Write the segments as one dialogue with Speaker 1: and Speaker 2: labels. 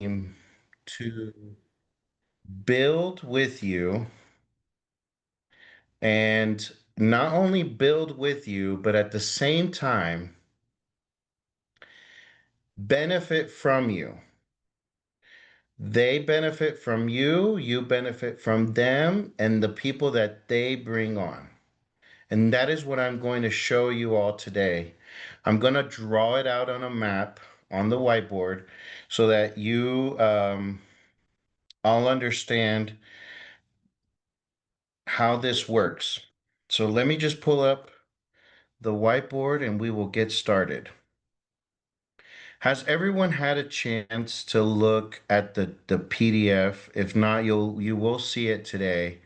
Speaker 1: to build with you and not only build with you, but at the same time, benefit from you. They benefit from you, you benefit from them, and the people that they bring on. And that is what I'm going to show you all today. I'm going to draw it out on a map on the whiteboard so that you all understand how this works. So let me just pull up the whiteboard and we will get started. Has everyone had a chance to look at the PDF? If not, you will see it today.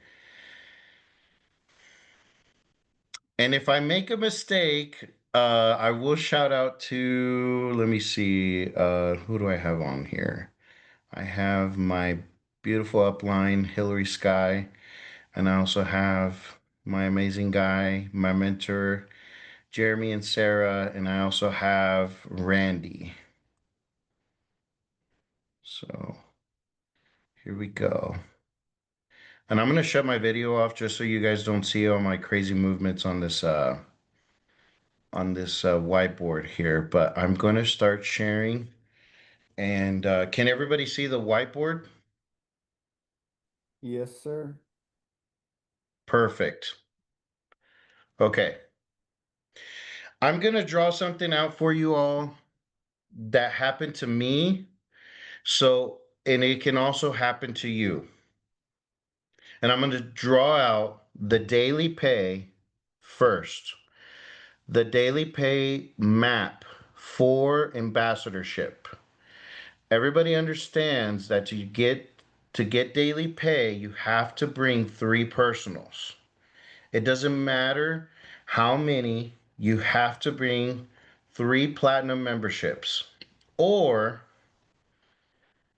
Speaker 1: And if I make a mistake, I will shout out to, let me see, who do I have on here? I have my beautiful upline, Hillary Sky, and I also have my amazing guy, my mentor, Jeremy and Sarah, and I also have Randy. So here we go. And I'm going to shut my video off just so you guys don't see all my crazy movements on this whiteboard here, but I'm going to start sharing. And can everybody see the whiteboard?
Speaker 2: Yes, sir.
Speaker 1: Perfect. Okay. I'm going to draw something out for you all that happened to me. So, and it can also happen to you. And I'm going to draw out the daily pay first. The daily pay map for ambassadorship. Everybody understands that to get daily pay, you have to bring 3 personals. It doesn't matter how many, you have to bring 3 platinum memberships or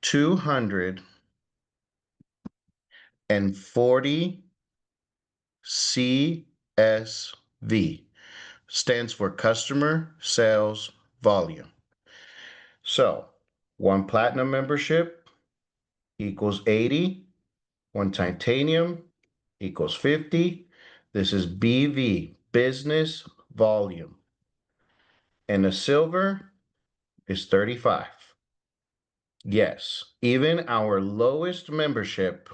Speaker 1: 240 CSV. Stands for customer sales volume. So 1 platinum membership equals 80. 1 titanium equals 50. This is BV, business volume. And a silver is 35. Yes, even our lowest membership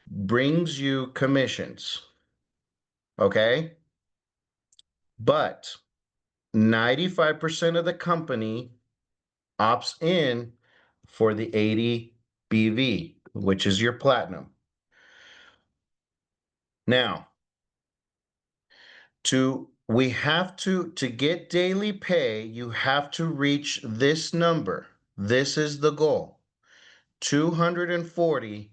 Speaker 1: brings you commissions. Okay? But 95% of the company opts in for the 80 BV, which is your platinum. Now, we have to get daily pay, you have to reach this number. This is the goal. 240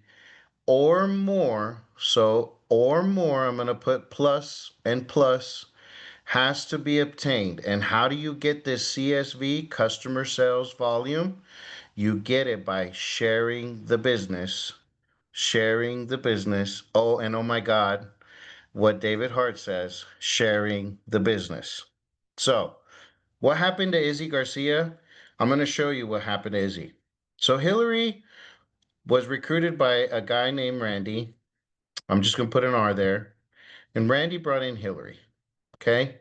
Speaker 1: or more. So, or more, I'm going to put plus and plus has to be obtained. And how do you get this CSV, customer sales volume? You get it by sharing the business. Sharing the business. Oh, and oh my God, what David Hart says, sharing the business. So, what happened to Izzy Garcia? I'm going to show you what happened to Izzy. So, Hillary was recruited by a guy named Randy. I'm just going to put an R there. And Randy brought in Hillary. Okay?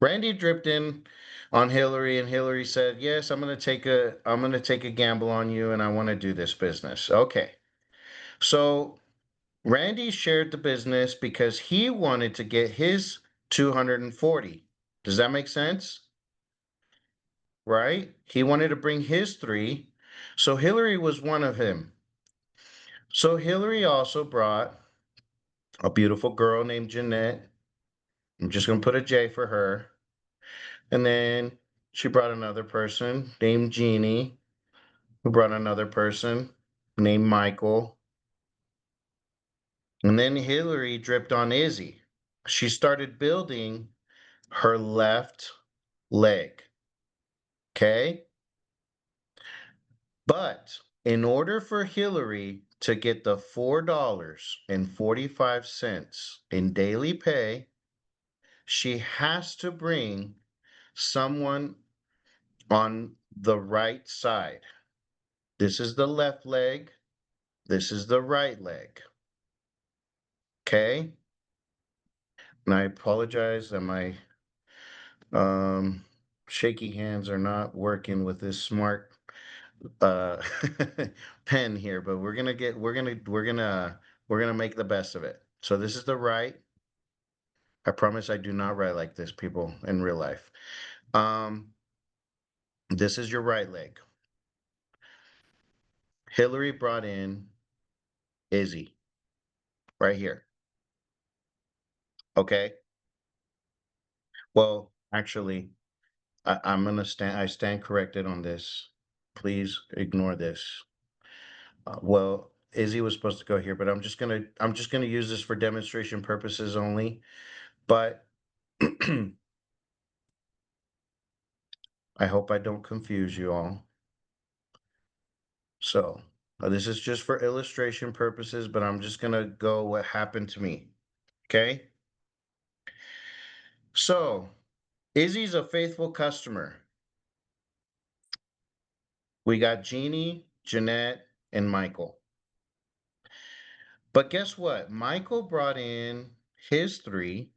Speaker 1: Randy dripped in on Hillary and Hillary said, "Yes, I'm going to take a gamble on you and I want to do this business." Okay. So, Randy shared the business because he wanted to get his 240. Does that make sense? Right? He wanted to bring his 3. So Hillary was one of him. So Hillary also brought a beautiful girl named Jeanette. I'm just going to put a J for her. And then she brought another person named Jeannie, who brought another person named Michael. And then Hillary dripped on Izzy. She started building her left leg. Okay? But in order for Hillary to get the $4.45 in daily pay, she has to bring someone on the right side. This is the left leg. This is the right leg. Okay? And I apologize that my um, shaky hands are not working with this smart uh, pen here, but we're gonna make the best of it. So this is the right. I promise I do not write like this, people, in real life. Um, this is your right leg. Hillary brought in Izzy right here. Okay. Well, actually, I stand corrected on this. Please ignore this. Well, Izzy was supposed to go here, but I'm just gonna use this for demonstration purposes only. But I hope I don't confuse you all. So this is just for illustration purposes, but I'm just gonna go what happened to me. Okay. So Izzy's a faithful customer. We got Jeannie, Jeanette, and Michael. But guess what? Michael brought in his three,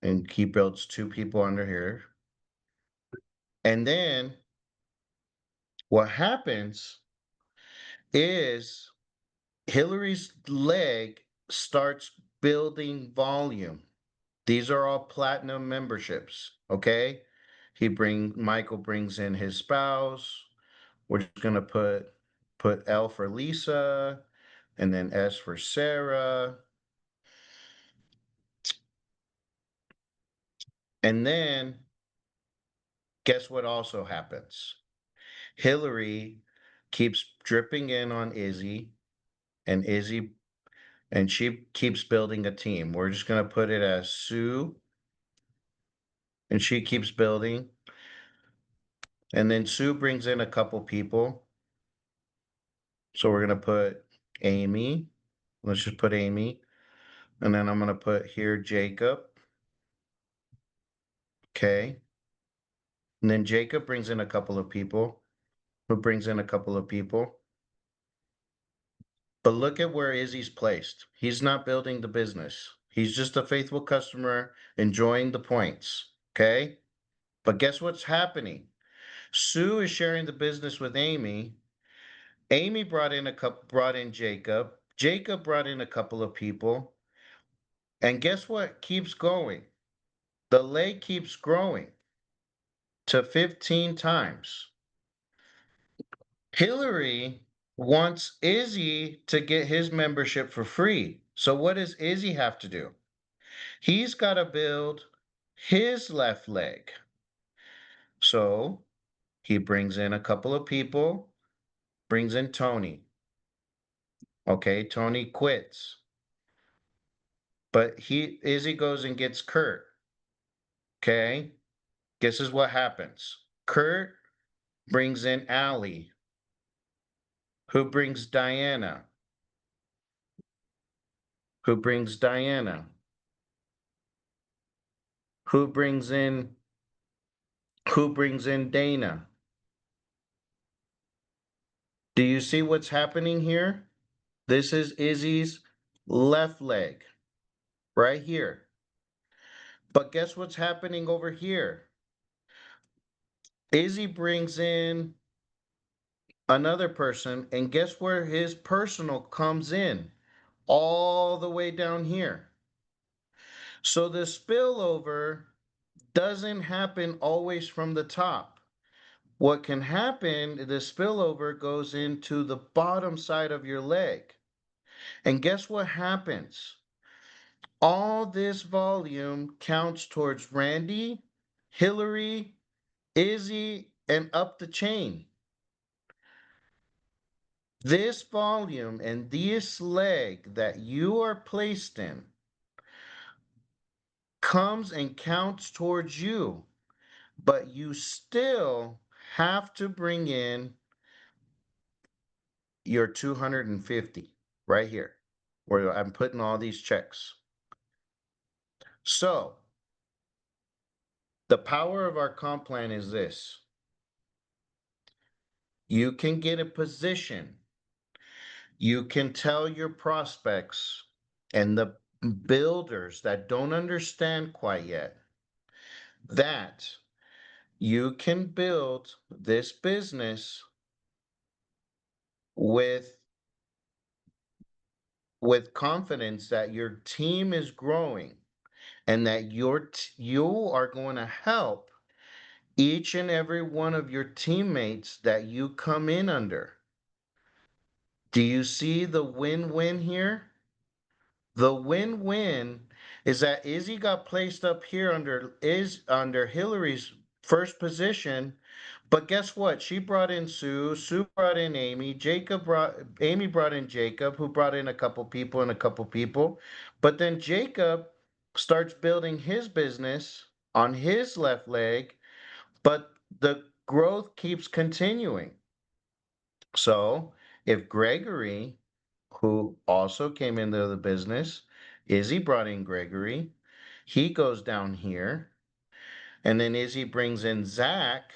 Speaker 1: and he builds two people under here. And then what happens is Hillary's leg starts building volume. These are all platinum memberships, okay? Michael brings in his spouse. We're just gonna put L for Lisa, and then S for Sarah. And then guess what also happens? Hillary keeps dripping in on Izzy, and she keeps building a team. We're just gonna put it as Sue, and she keeps building. And then Sue brings in a couple people. So we're gonna put Amy. Let's just put Amy. And then I'm gonna put here Jacob. Okay. And then Jacob brings in a couple of people. Who brings in a couple of people. But look at where Izzy's placed. He's not building the business. He's just a faithful customer enjoying the points. Okay. But guess what's happening? Sue is sharing the business with Amy. Amy brought in Jacob. Jacob brought in a couple of people. And guess what keeps going? The leg keeps growing to 15 times. Hillary wants Izzy to get his membership for free. So what does Izzy have to do? He's got to build his left leg. So he brings in a couple of people, brings in Tony. Okay, Tony quits. But Izzy goes and gets Kurt. Okay, guesses what happens? Kurt brings in Allie, who brings Diana, who brings Diana, who brings in Dana. Do you see what's happening here? This is Izzy's left leg right here. But guess what's happening over here? Izzy brings in another person, and guess where his personal comes in? All the way down here. So the spillover doesn't happen always from the top. What can happen, the spillover goes into the bottom side of your leg. And guess what happens? All this volume counts towards Randy, Hillary, Izzy, and up the chain. This volume and this leg that you are placed in comes and counts towards you, but you still have to bring in your 250 right here, where I'm putting all these checks. So the power of our comp plan is this. You can get a position. You can tell your prospects and the builders that don't understand quite yet that you can build this business with confidence that your team is growing and that you are going to help each and every one of your teammates that you come in under. Do you see the win-win here? The win-win is that Izzy got placed up here under Hillary's first position, but guess what? She brought in Sue, Sue brought in Amy brought in Jacob, who brought in a couple people and a couple people. But then Jacob starts building his business on his left leg, but the growth keeps continuing. So if Gregory, who also came into the business, Izzy brought in Gregory, he goes down here, and then Izzy brings in Zach,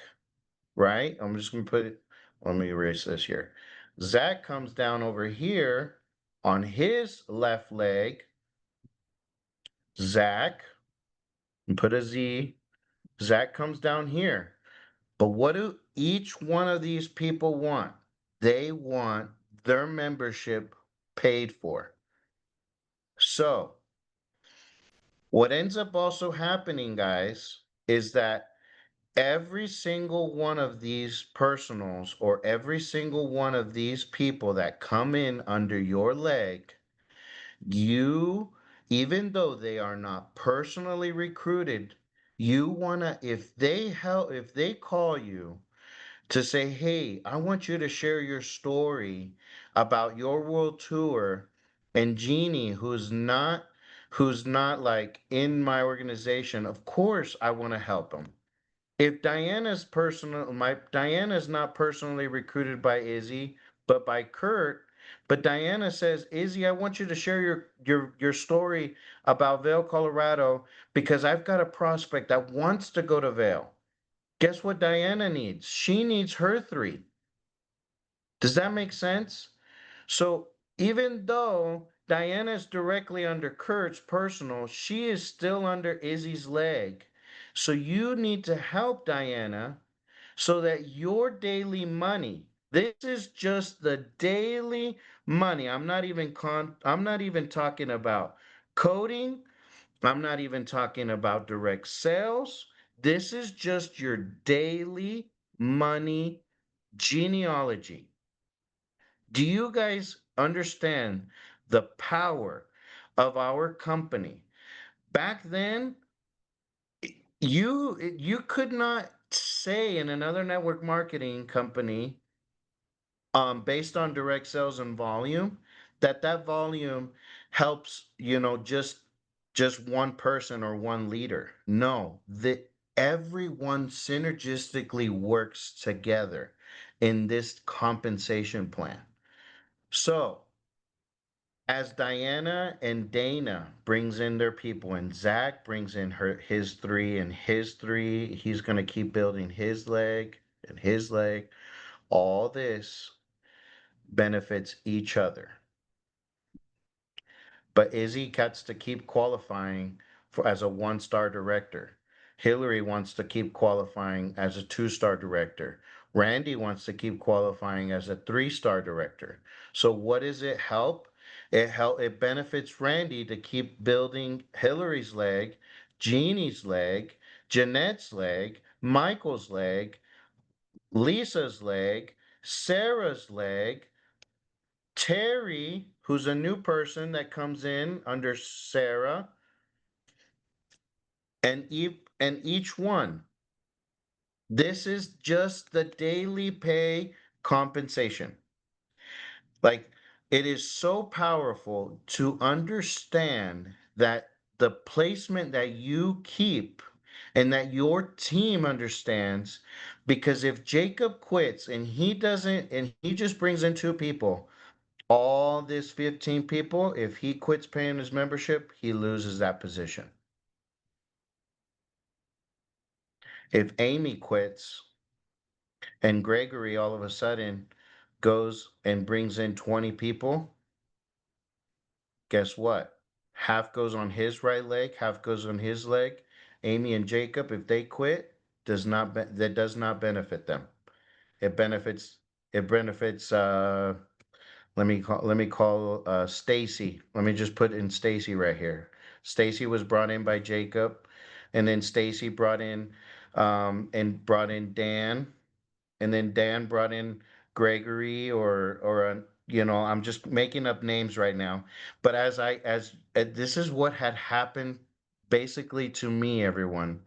Speaker 1: right? I'm just gonna put it, let me erase this here. Zach comes down over here on his left leg. Zach, and put a Z. Zach comes down here. But what do each one of these people want? They want their membership paid for. So, what ends up also happening, guys, is that every single one of these personals or every single one of these people that come in under your leg, you, even though they are not personally recruited, you want to, if they call you to say, hey, I want you to share your story about your world tour, and Jeannie, who's not like in my organization, of course I want to help them. If Diana's not personally recruited by Izzy, but by Kurt, but Diana says, Izzy, I want you to share your story about Vail, Colorado, because I've got a prospect that wants to go to Vail. Guess what Diana needs? She needs her 3. Does that make sense? So even though Diana's directly under Kurt's personal, she is still under Izzy's leg. So you need to help Diana so that your daily money, this is just the daily money. I'm not even talking about coding. I'm not even talking about direct sales. This is just your daily money genealogy. Do you guys understand the power of our company? Back then, you could not say in another network marketing company, based on direct sales and volume, that volume helps, just one person or one leader. No, that everyone synergistically works together in this compensation plan. So as Diana and Dana brings in their people and Zach brings in his 3 and his 3, he's going to keep building his leg and his leg. All this benefits each other. But Izzy gets to keep qualifying as a 1-star director. Hillary wants to keep qualifying as a 2-star director. Randy wants to keep qualifying as a 3-star director. So what does it help? It benefits Randy to keep building Hillary's leg, Jeannie's leg, Jeanette's leg, Michael's leg, Lisa's leg, Sarah's leg, Terry, who's a new person that comes in under Sarah, and each one. This is just the daily pay compensation. Like, it is so powerful to understand that the placement that you keep and that your team understands, because if Jacob quits and he doesn't, and he just brings in 2 people, all this 15 people, if he quits paying his membership, he loses that position. If Amy quits, and Gregory all of a sudden goes and brings in 20 people, guess what? Half goes on his right leg, half goes on his leg. Amy and Jacob, if they quit, that does not benefit them. It benefits it benefits let me call Stacy. Let me just put in Stacy right here. Stacy was brought in by Jacob, and then Stacy brought in Dan, and then Dan brought in Gregory or I'm just making up names right now. But this is what had happened basically to me, everyone,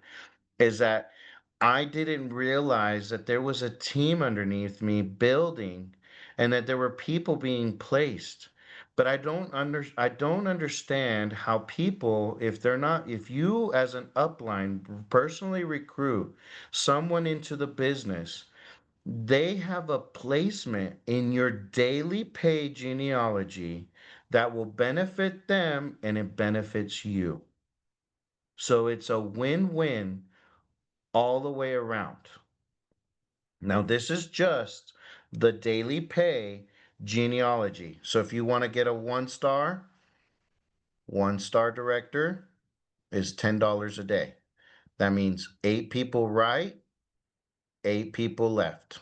Speaker 1: is that I didn't realize that there was a team underneath me building and that there were people being placed. But I don't understand how people, if you as an upline personally recruit someone into the business, they have a placement in your daily pay genealogy that will benefit them and it benefits you. So it's a win-win all the way around. Now, this is just the daily pay genealogy. So if you want to get a one star director is $10 a day. That means 8 people right, 8 people left.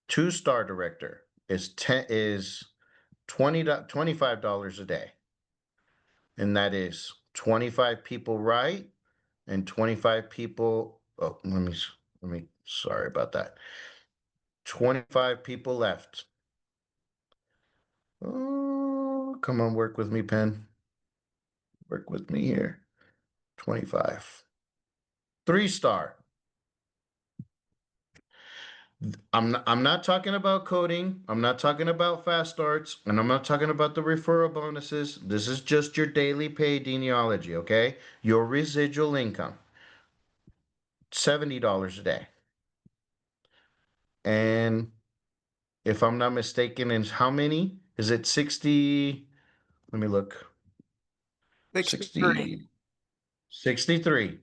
Speaker 1: 2 star director is 25 dollars a day. And that is 25 people right and 25 people. Oh, sorry about that. 25 people left. Oh, come on, work with me, pen. Work with me here. 25. 3 star. I'm not talking about coding. I'm not talking about fast starts, and I'm not talking about the referral bonuses. This is just your daily pay genealogy, okay? Your residual income. $70 a day. And if I'm not mistaken, is how many? Is it 60? Let me look.
Speaker 2: 63.
Speaker 1: 60, 63.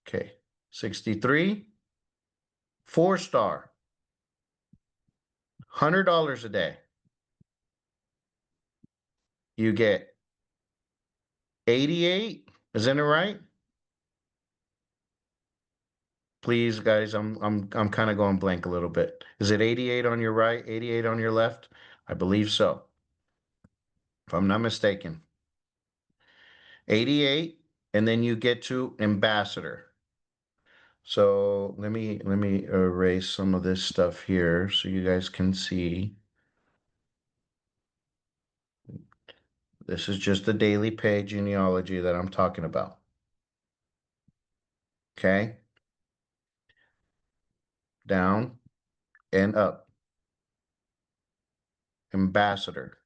Speaker 1: Okay. 63. 4 star. $100 a day. You get 88. Isn't it right? Please, guys, I'm kind of going blank a little bit. Is it 88 on your right, 88 on your left? I believe so, if I'm not mistaken. 88, and then you get to ambassador. So let me erase some of this stuff here so you guys can see. This is just the daily pay genealogy that I'm talking about. Okay? Down and up. Ambassador.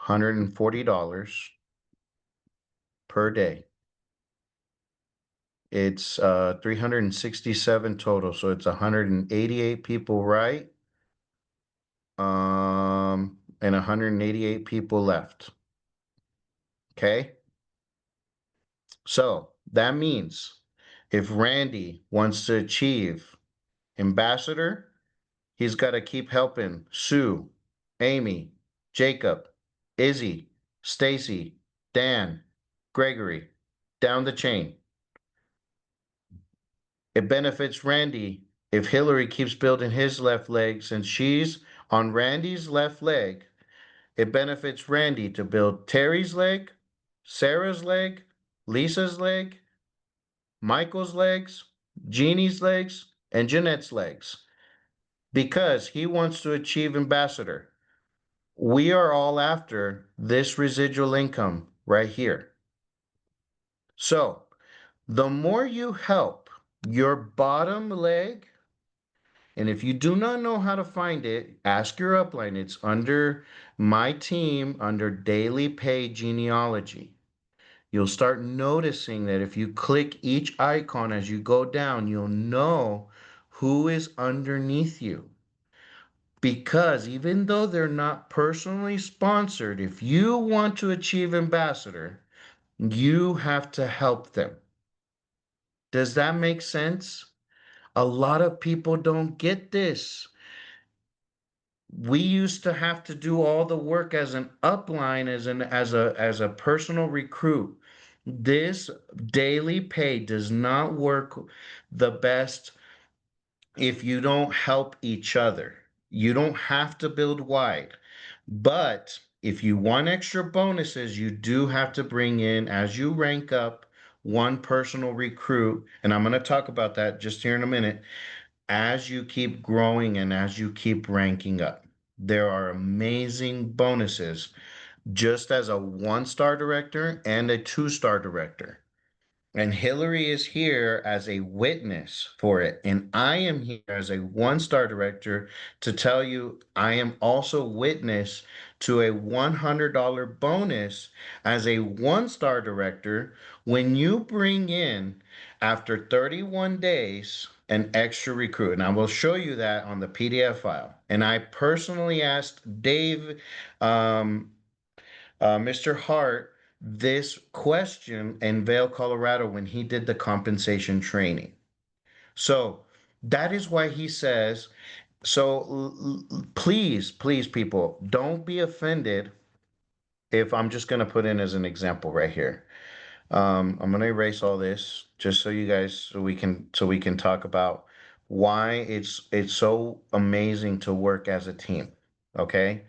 Speaker 1: $140 per day. It's 367 total, so it's 188 people right, and 188 people left. Okay? So that means if Randy wants to achieve ambassador, he's got to keep helping Sue, Amy, Jacob, Izzy, Stacy, Dan, Gregory, down the chain. It benefits Randy if Hillary keeps building his left leg since she's on Randy's left leg. It benefits Randy to build Terry's leg, Sarah's leg, Lisa's leg, Michael's legs, Jeannie's legs, and Jeanette's legs because he wants to achieve ambassador. We are all after this residual income right here. So the more you help your bottom leg, and if you do not know how to find it, ask your upline. It's under my team, under daily pay genealogy. You'll start noticing that if you click each icon as you go down, you'll know who is underneath you. Because even though they're not personally sponsored, if you want to achieve ambassador, you have to help them. Does that make sense? A lot of people don't get this. We used to have to do all the work as an upline, as a personal recruit. This daily pay does not work the best if you don't help each other. You don't have to build wide. But if you want extra bonuses, you do have to bring in, as you rank up, one personal recruit. And I'm going to talk about that just here in a minute. As you keep growing and as you keep ranking up, there are amazing bonuses just as a 1-star director and a 2-star director. And Hillary is here as a witness for it. And I am here as a 1-star director to tell you I am also witness to a $100 bonus as a 1-star director when you bring in, after 31 days, an extra recruit. And I will show you that on the PDF file. And I personally asked Dave, Mr. Hart, this question in Vail, Colorado, when he did the compensation training. So that is why he says, so please, please, people, don't be offended if I'm just going to put in as an example right here. I'm going to erase all this just so you guys, so we can talk about why it's so amazing to work as a team. Okay.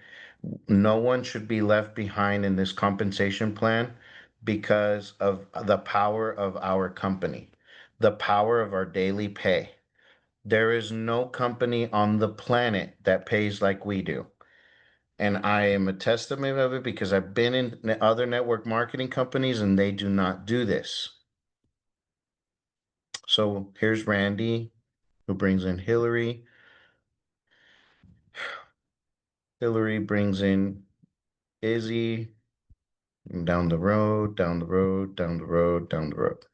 Speaker 1: No one should be left behind in this compensation plan because of the power of our company, the power of our daily pay. There is no company on the planet that pays like we do. And I am a testament of it because I've been in other network marketing companies and they do not do this. So here's Randy, who brings in Hillary. Hillary brings in Izzy. And down the road, down the road, down the road, down the road.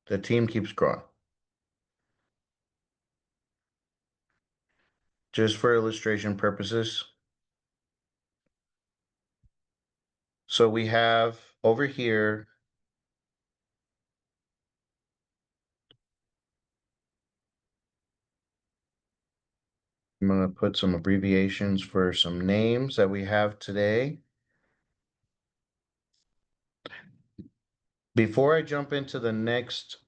Speaker 1: The team keeps growing. Just for illustration purposes. So we have over here, I'm going to put some abbreviations for some names that we have today. Before I jump into the next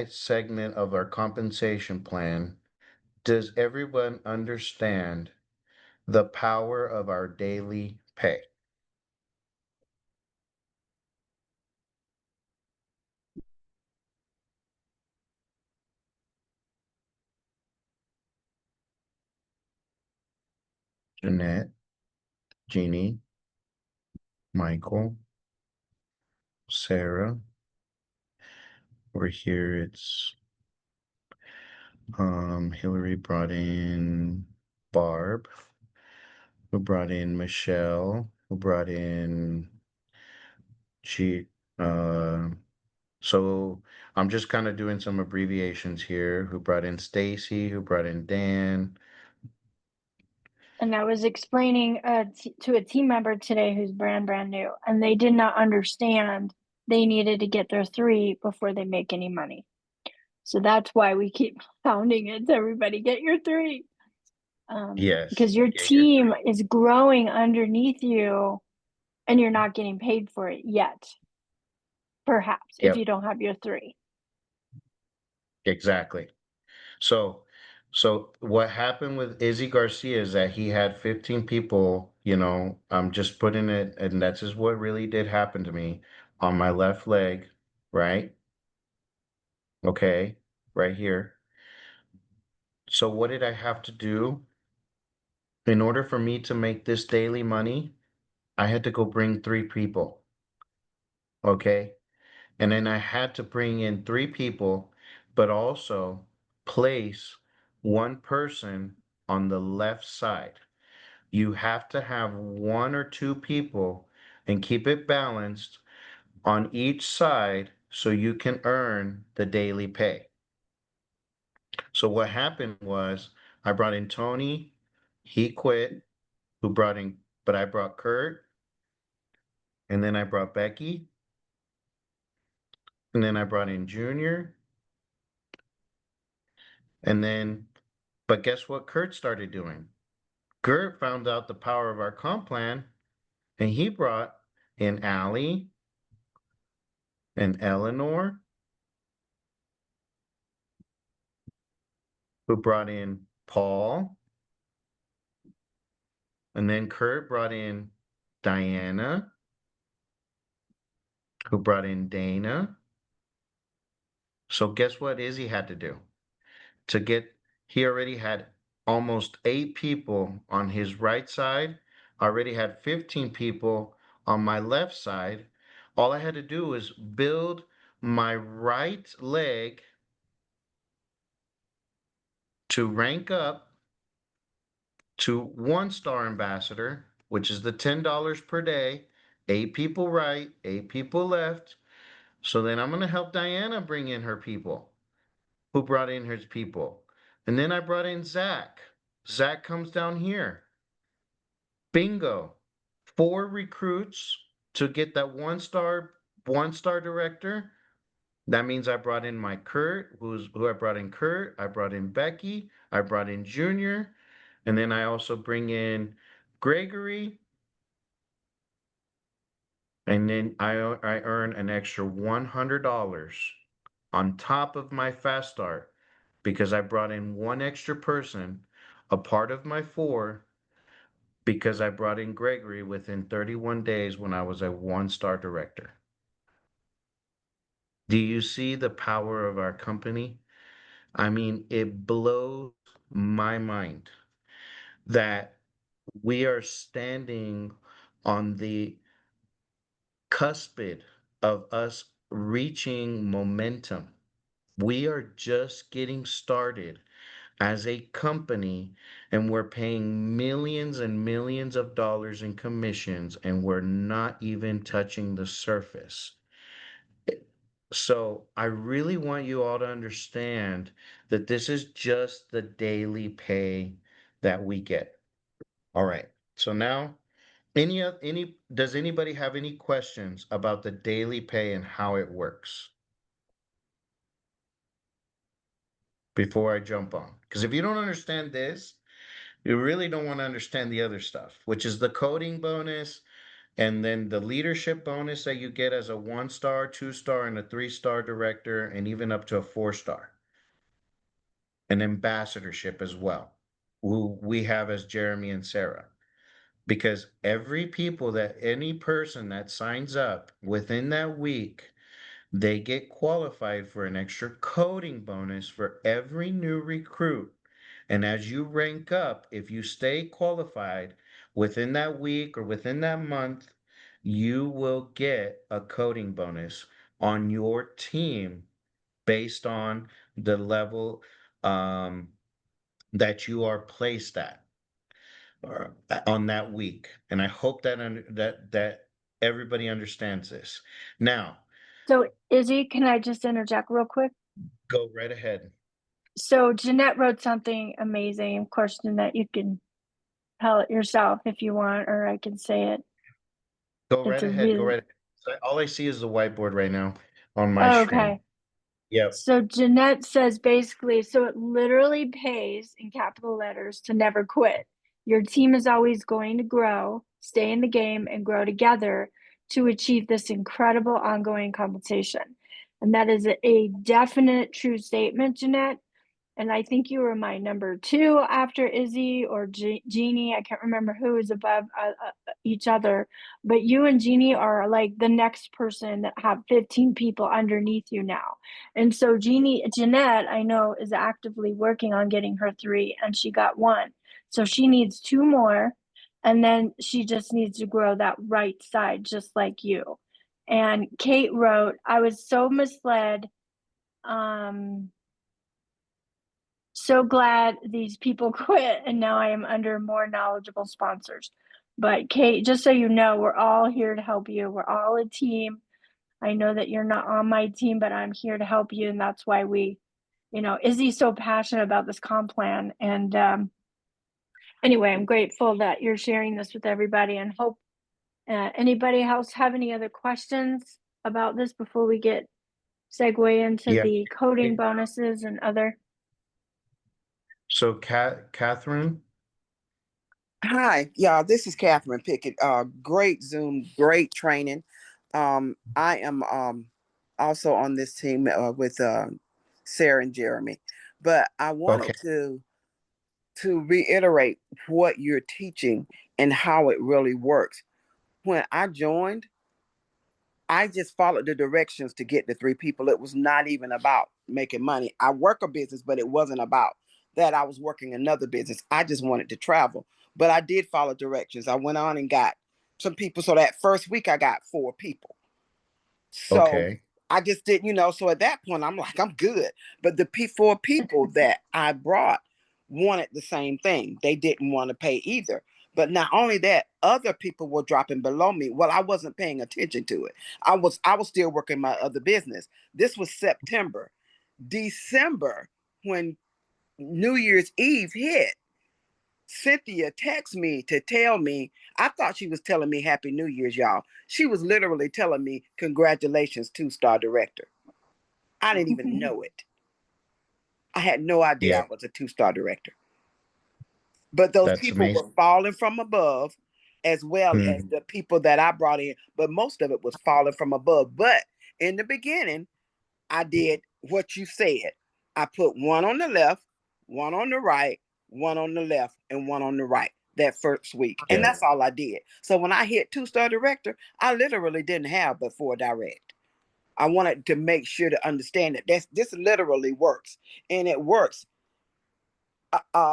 Speaker 1: segment of our compensation plan, does everyone understand the power of our daily pay? Jeanette, Jeannie, Michael, Sarah. Over here, it's Hillary brought in Barb, who brought in Michelle, who brought in she so I'm just kind of doing some abbreviations here. Who brought in Stacy, who brought in Dan.
Speaker 2: And I was explaining to a team member today who's brand new, and they did not understand they needed to get their 3 before they make any money. So that's why we keep pounding it to everybody, get your 3.
Speaker 1: Yes.
Speaker 2: Because your
Speaker 1: Get your
Speaker 2: team
Speaker 1: 3.
Speaker 2: is growing underneath you and you're not getting paid for it yet, perhaps, if
Speaker 1: Yep,
Speaker 2: you don't have your 3.
Speaker 1: exactly. So so what happened with Izzy Garcia is that he had 15 people, I'm just putting it, and that's just what really did happen to me on my left leg, right? Okay, right here. So what did I have to do? In order for me to make this daily money, I had to go bring 3 people. Okay. And then I had to bring in 3 people, but also place one person on the left side. You have to have 1 or 2 people and keep it balanced on each side so you can earn the daily pay. So what happened was I brought in Tony, he quit, but I brought Kurt, and then I brought Becky, and then I brought in Junior, And then, but guess what Kurt started doing? Kurt found out the power of our comp plan, and he brought in Allie and Eleanor, who brought in Paul, and then Kurt brought in Diana, who brought in Dana. So guess what Izzy had to do? To get, he already had almost 8 people on his right side, already had 15 people on my left side. All I had to do was build my right leg to rank up to 1 star ambassador, which is the $10 per day, 8 people right, 8 people left. So then I'm going to help Diana bring in her people, who brought in his people. And then I brought in Zach. Zach comes down here. Bingo. 4 recruits to get that 1 star director. That means I brought in my Kurt, who I brought in Kurt, I brought in Becky, I brought in Junior, and then I also bring in Gregory, and then I earn an extra $100 on top of my fast start because I brought in 1 extra person, a part of my 4, because I brought in Gregory within 31 days when I was a 1 star director. Do you see the power of our company? I mean, it blows my mind that we are standing on the cuspid of us reaching momentum. We are just getting started as a company, and we're paying millions and millions of dollars in commissions, and we're not even touching the surface. So I really want you all to understand that this is just the daily pay that we get. All right. So now, does anybody have any questions about the daily pay and how it works before I jump on? Because if you don't understand this, you really don't want to understand the other stuff, which is the coding bonus and then the leadership bonus that you get as a 1 star, 2 star, and a 3 star director, and even up to a 4 star. An ambassadorship as well, who we have as Jeremy and Sarah. Because any person that signs up within that week, they get qualified for an extra coding bonus for every new recruit. And as you rank up, if you stay qualified within that week or within that month, you will get a coding bonus on your team based on the level um, that you are placed at or on that week. And I hope that everybody understands this. Now,
Speaker 2: So, Izzy, can I just interject real quick?
Speaker 1: go right ahead.
Speaker 2: So, Jeanette wrote something amazing. Of course, Jeanette, you can tell it yourself if you want, or I can say it.
Speaker 1: Go
Speaker 2: It's
Speaker 1: right
Speaker 2: a
Speaker 1: ahead. Go
Speaker 2: really
Speaker 1: right ahead. So all I see is the whiteboard right now on my screen.
Speaker 2: okay.
Speaker 1: Yep.
Speaker 2: So Jeanette says basically, so it literally pays in capital letters to never quit. Your team is always going to grow, stay in the game, and grow together to achieve this incredible ongoing compensation. And that is a definite true statement, Jeanette. And I think you were my number 2 after Izzy or Jeannie. I can't remember who is above each other, but you and Jeannie are like the next person that have 15 people underneath you now. And so Jeanette, I know, is actively working on getting her 3, and she got 1. So she needs 2 more, and then she just needs to grow that right side, just like you. And Kate wrote, I was so misled. So glad these people quit, and now I am under more knowledgeable sponsors. But Kate, just so you know, we're all here to help you. We're all a team. I know that you're not on my team, but I'm here to help you, and that's why Izzy's so passionate about this comp plan. And anyway, I'm grateful that you're sharing this with everybody, and hope anybody else have any other questions about this before we segue into
Speaker 1: Yeah.
Speaker 2: the coding bonuses and other.
Speaker 1: So, Catherine,
Speaker 3: Hi, y'all. This is Catherine Pickett. Great Zoom, great training. I am also on this team with Sarah and Jeremy, but I wanted
Speaker 1: okay,
Speaker 3: to reiterate what you're teaching and how it really works. When I joined, I just followed the directions to get the three people. It was not even about making money. I work a business, but it wasn't about that. I was working another business. I just wanted to travel, but I did follow directions. I went on and got some people. So that first week, I got four people. So
Speaker 1: okay,
Speaker 3: I just didn't, so at that point, I'm like, I'm good. But the four people that I brought wanted the same thing. They didn't want to pay either. But not only that, other people were dropping below me. Well, I wasn't paying attention to it. I was still working my other business. This was September. December, when New Year's Eve hit, Cynthia texted me to tell me, I thought she was telling me Happy New Year's, y'all. She was literally telling me, Congratulations, two-star director. I didn't even know it. I had no idea
Speaker 1: yeah,
Speaker 3: I was a two-star director. But those
Speaker 1: that's
Speaker 3: people were
Speaker 1: amazing.
Speaker 3: falling from above as well as
Speaker 1: Mhm.
Speaker 3: the people that I brought in. But most of it was falling from above. But in the beginning, I did what you said. I put one on the left, one on the right, one on the left, and one on the right that first week. And
Speaker 1: Yeah,
Speaker 3: that's all I did. So when I hit two-star director, I literally didn't have but four direct. I wanted to make sure to understand that this literally works. And it works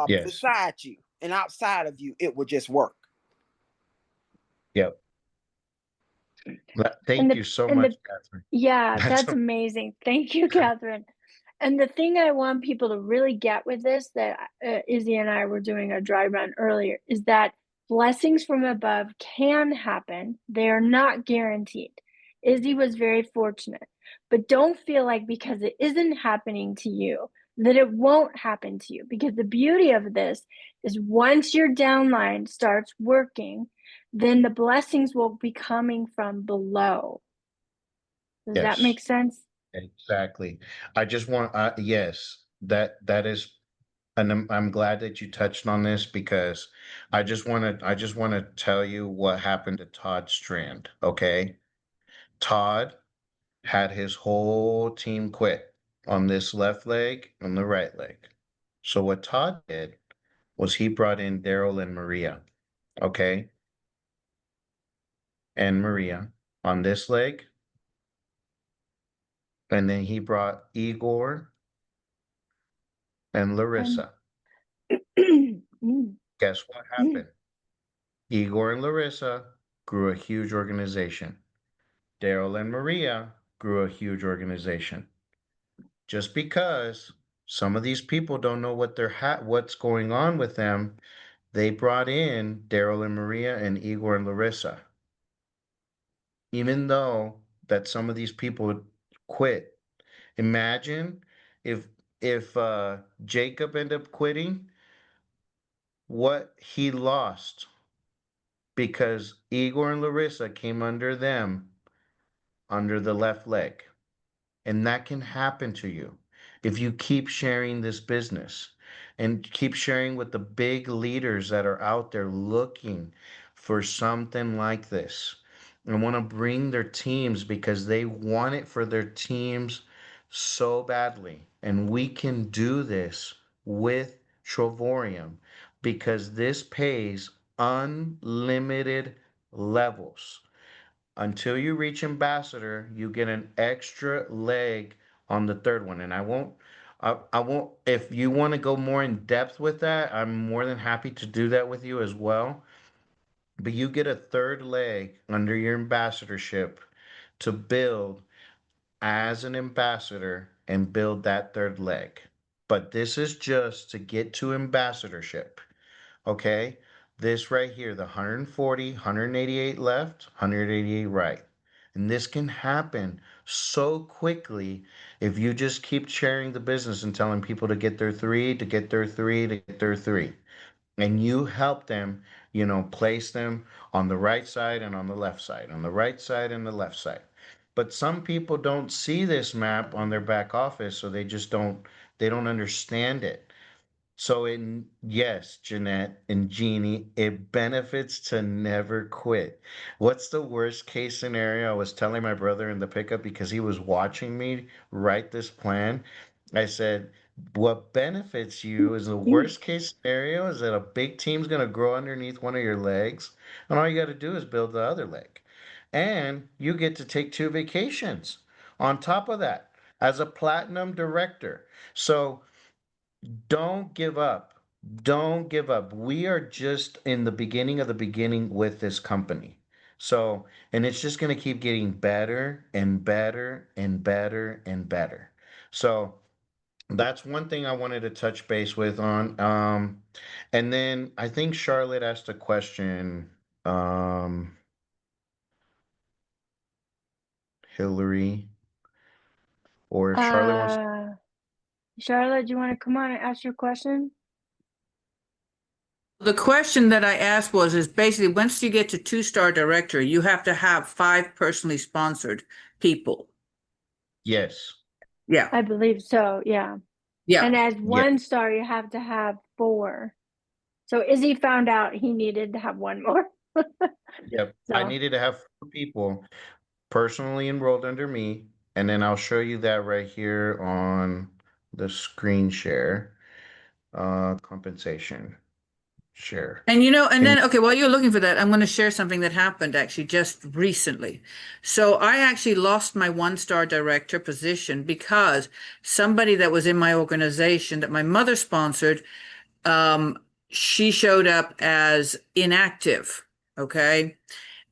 Speaker 1: yes,
Speaker 3: beside you and outside of you, it will just work.
Speaker 1: yep.
Speaker 2: And
Speaker 1: Thank
Speaker 2: the
Speaker 1: you so
Speaker 2: and
Speaker 1: much,
Speaker 2: the
Speaker 1: Catherine.
Speaker 2: yeah,
Speaker 1: That's
Speaker 2: that's amazing. Thank you, Catherine. And the thing I want people to really get with this that Izzy and I were doing a dry run earlier is that blessings from above can happen. They are not guaranteed. Izzy was very fortunate, but don't feel like because it isn't happening to you that it won't happen to you. Because the beauty of this is once your downline starts working, then the blessings will be coming from below. Does that
Speaker 1: yes,
Speaker 2: make sense?
Speaker 1: exactly. I just want, yes, that is, and I'm glad that you touched on this because I just want to tell you what happened to Todd Strand. Okay, Todd had his whole team quit on this left leg and the right leg. So what Todd did was he brought in Daryl and Maria, okay, and Maria on this leg, and then he brought Igor and
Speaker 2: And
Speaker 1: Larissa.
Speaker 2: mm,
Speaker 1: Guess what
Speaker 2: mm.
Speaker 1: happened? Igor and Larissa grew a huge organization. Daryl and Maria grew a huge organization. Just because some of these people don't know what's going on with them, they brought in Daryl and Maria and Igor and Larissa. Even though that some of these people quit. Imagine if Jacob ended up quitting, what he lost because Igor and Larissa came under them under the left leg. And that can happen to you if you keep sharing this business and keep sharing with the big leaders that are out there looking for something like this and want to bring their teams because they want it for their teams so badly. And we can do this with Travorium because this pays unlimited levels. Until you reach ambassador, you get an extra leg on the third one. And I won't, if you want to go more in depth with that, I'm more than happy to do that with you as well. But you get a third leg under your ambassadorship to build as an ambassador and build that third leg. But this is just to get to ambassadorship. Okay, this right here, the 140, 188 left, 188 right. And this can happen so quickly if you just keep sharing the business and telling people to get their three, to get their three, to get their three. And you help them, place them on the right side and on the left side, on the right side and the left side. But some people don't see this map on their back office, so they don't understand it. So yes, Jeanette and Jeannie, it benefits to never quit. What's the worst case scenario? I was telling my brother in the pickup because he was watching me write this plan. I said, what benefits you is the worst case scenario is that a big team's going to grow underneath one of your legs, and all you got to do is build the other leg. And you get to take 2 vacations on top of that as a platinum director. So don't give up. Don't give up. We are just in the beginning of the beginning with this company. So, and it's just going to keep getting better and better and better and better. So, that's one thing I wanted to touch base with on. And then I think Charlotte asked a question. Um, Hillary, or if Charlotte wants.
Speaker 2: Uh, Charlotte, do you want to come on and ask your question?
Speaker 4: The question that I asked is basically once you get to 2-star director, you have to have 5 personally sponsored people.
Speaker 1: Yes.
Speaker 4: Yeah.
Speaker 2: I believe so, yeah.
Speaker 4: Yeah.
Speaker 2: And as
Speaker 1: Yes.
Speaker 2: 1-star, you have to have 4. So Izzy found out he needed to have 1 more.
Speaker 1: Yep. I
Speaker 2: So,
Speaker 1: needed to have 4 people personally enrolled under me, and then I'll show you that right here on the screen share. Compensation share.
Speaker 4: And and
Speaker 1: Can you?
Speaker 4: then, okay, while you're looking for that, I'm going to share something that happened actually just recently. So I actually lost my 1-star director position because somebody that was in my organization that my mother sponsored, she showed up as inactive. Okay.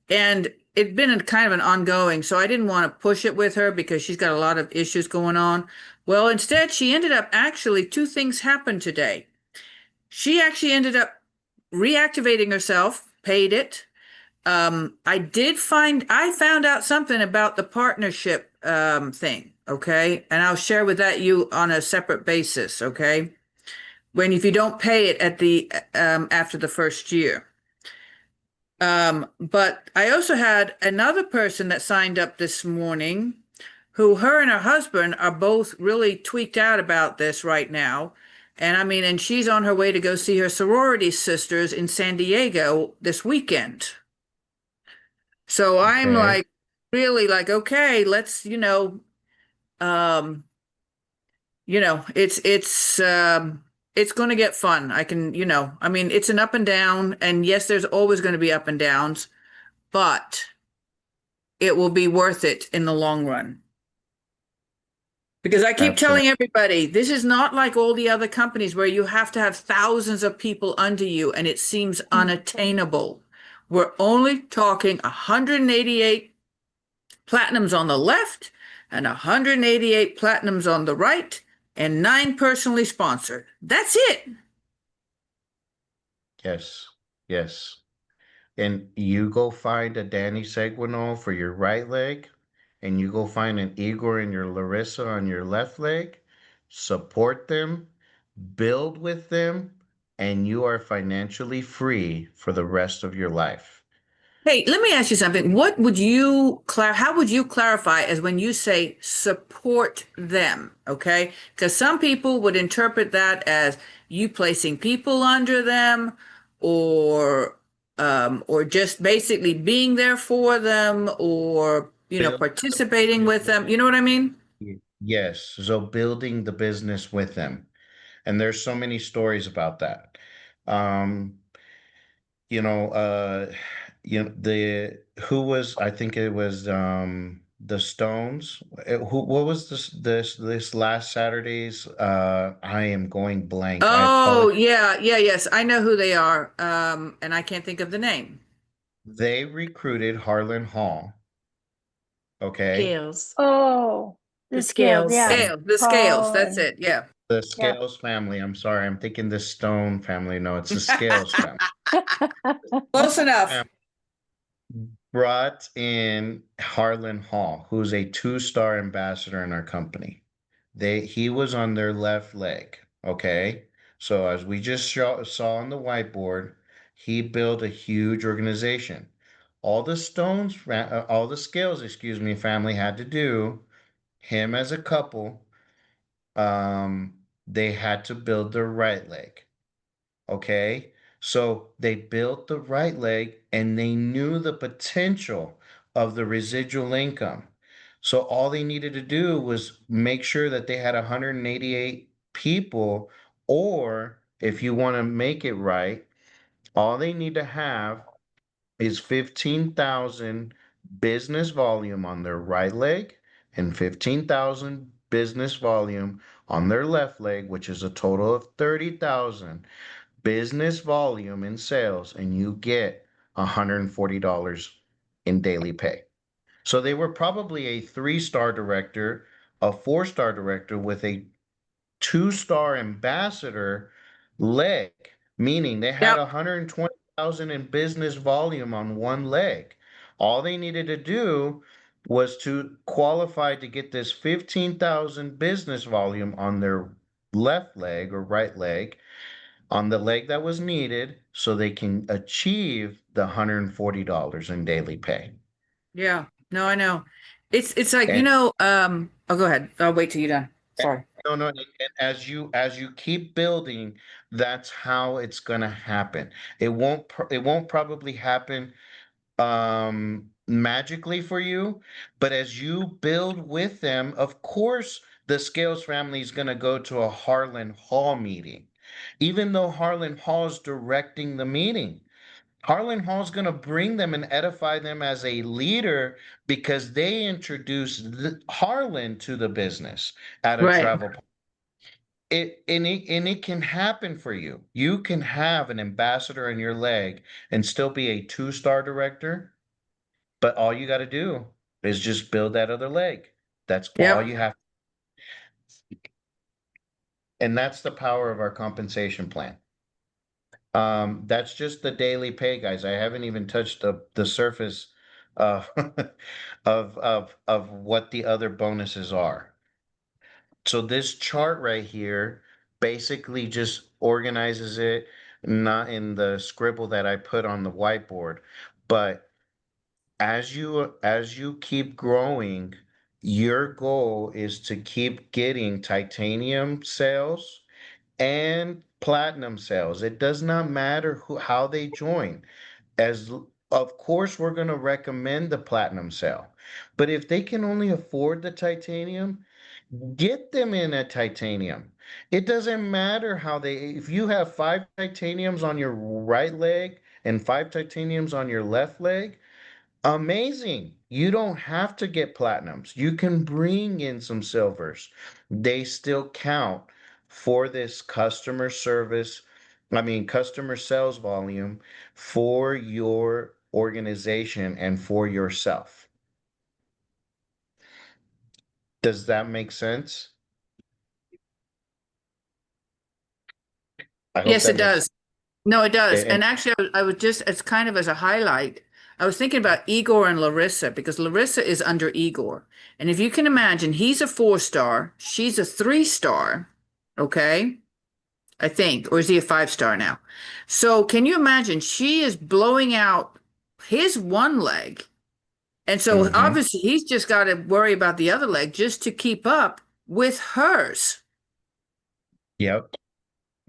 Speaker 4: And it'd been a kind of an ongoing, so I didn't want to push it with her because she's got a lot of issues going on. Well, instead, she ended up actually, 2 things happened today. She actually ended up reactivating herself, paid it. I found out something about the partnership thing, okay? And I'll share with you on a separate basis, okay? If you don't pay it at the after the first year. But I also had another person that signed up this morning who her and her husband are both really tweaked out about this right now. And I mean, and she's on her way to go see her sorority sisters in San Diego this weekend. So I'm
Speaker 1: Okay.
Speaker 4: like, really like, okay, let's, it's going to get fun. I can, I mean, it's an up and down, and yes, there's always going to be up and downs, but it will be worth it in the long run. Because I keep
Speaker 1: Absolutely.
Speaker 4: telling everybody, this is not like all the other companies where you have to have thousands of people under you and it seems unattainable. We're only talking 188 platinums on the left and 188 platinums on the right and 9 personally sponsored. That's it.
Speaker 1: Yes. Yes. And you go find a Danny Seguinol for your right leg, and you go find an Igor and your Larissa on your left leg, support them, build with them, and you are financially free for the rest of your life.
Speaker 4: Hey, let me ask you something. How would you clarify as when you say support them? Okay. Because some people would interpret that as you placing people under them or just basically being there for them or,
Speaker 1: Build the
Speaker 4: participating
Speaker 1: business
Speaker 4: with
Speaker 1: with
Speaker 4: them. You know what I mean?
Speaker 1: Yes, so building the business with them. And there's so many stories about that. Um, you know, the who was I think it was the Stones. Who what was this last Saturday's I am going blank. I
Speaker 4: Oh,
Speaker 1: apologize.
Speaker 4: yeah, yeah, yes. I know who they are. And I can't think of the name.
Speaker 1: They recruited Harlan Hall, okay?
Speaker 5: Scales.
Speaker 2: oh,
Speaker 5: The
Speaker 2: the scales,
Speaker 5: scales.
Speaker 2: yeah.
Speaker 1: And
Speaker 4: The scales.
Speaker 2: Paul
Speaker 4: That's
Speaker 2: and
Speaker 4: it. Yeah.
Speaker 1: the
Speaker 2: yeah.
Speaker 1: Scales family. I'm sorry, I'm thinking the Stone family. No, it's the Scales family.
Speaker 4: Close enough.
Speaker 1: Brought in Harlan Hall, who's a 2-star ambassador in our company. He was on their left leg, okay? So as we just saw on the whiteboard, he built a huge organization. All the Scales, excuse me, family had to do, him as a couple, um, they had to build their right leg. Okay. So they built the right leg and they knew the potential of the residual income. So all they needed to do was make sure that they had 188 people, or if you want to make it right, all they need to have is 15,000 business volume on their right leg and 15,000 business volume on their left leg, which is a total of 30,000 business volume in sales, and you get $140 in daily pay. So they were probably a 3-star director, a 4-star director with a 2-star ambassador leg, meaning they had
Speaker 4: Yep.
Speaker 1: 120,000 in business volume on one leg. All they needed to do was to qualify to get this 15,000 business volume on their left leg or right leg, on the leg that was needed, so they can achieve the $140 in daily pay.
Speaker 4: Yeah. No, I know. It's like,
Speaker 1: And
Speaker 4: oh, go ahead. I'll wait till you're done. Sorry.
Speaker 1: no, no, and as you keep building, that's how it's gonna happen. It won't probably happen magically for you, but as you build with them, of course, the Scales family is gonna go to a Harlan Hall meeting, even though Harlan Hall is directing the meeting. Harlan Hall's going to bring them and edify them as a leader because they introduced Harlan to the business at a
Speaker 4: Right.
Speaker 1: travel. And it can happen for you. You can have an ambassador in your leg and still be a 2-star director, but all you got to do is just build that other leg. That's all
Speaker 4: Yep.
Speaker 1: you have. And that's the power of our compensation plan. That's just the daily pay, guys. I haven't even touched the surface of of what the other bonuses are. So this chart right here basically just organizes it, not in the scribble that I put on the whiteboard, but as you keep growing, your goal is to keep getting titanium sales and platinum sales. It does not matter how they join. Of course, we're going to recommend the platinum sale, but if they can only afford the titanium, get them in a titanium. It doesn't matter how if you have 5 titaniums on your right leg and 5 titaniums on your left leg, amazing. You don't have to get platinums. You can bring in some silvers. They still count for this customer sales volume for your organization and for yourself. Does that make sense? I hope
Speaker 4: Yes,
Speaker 1: that
Speaker 4: it
Speaker 1: makes
Speaker 4: does. No, it does.
Speaker 1: and
Speaker 4: And actually, I would just, as kind of as a highlight, I was thinking about Igor and Larissa because Larissa is under Igor. And if you can imagine, he's a 4-star, she's a 3-star, okay? I think, or is he a 5-star now? So can you imagine? She is blowing out his one leg. And so
Speaker 1: Mhm.
Speaker 4: obviously he's just got to worry about the other leg just to keep up with hers.
Speaker 1: Yep.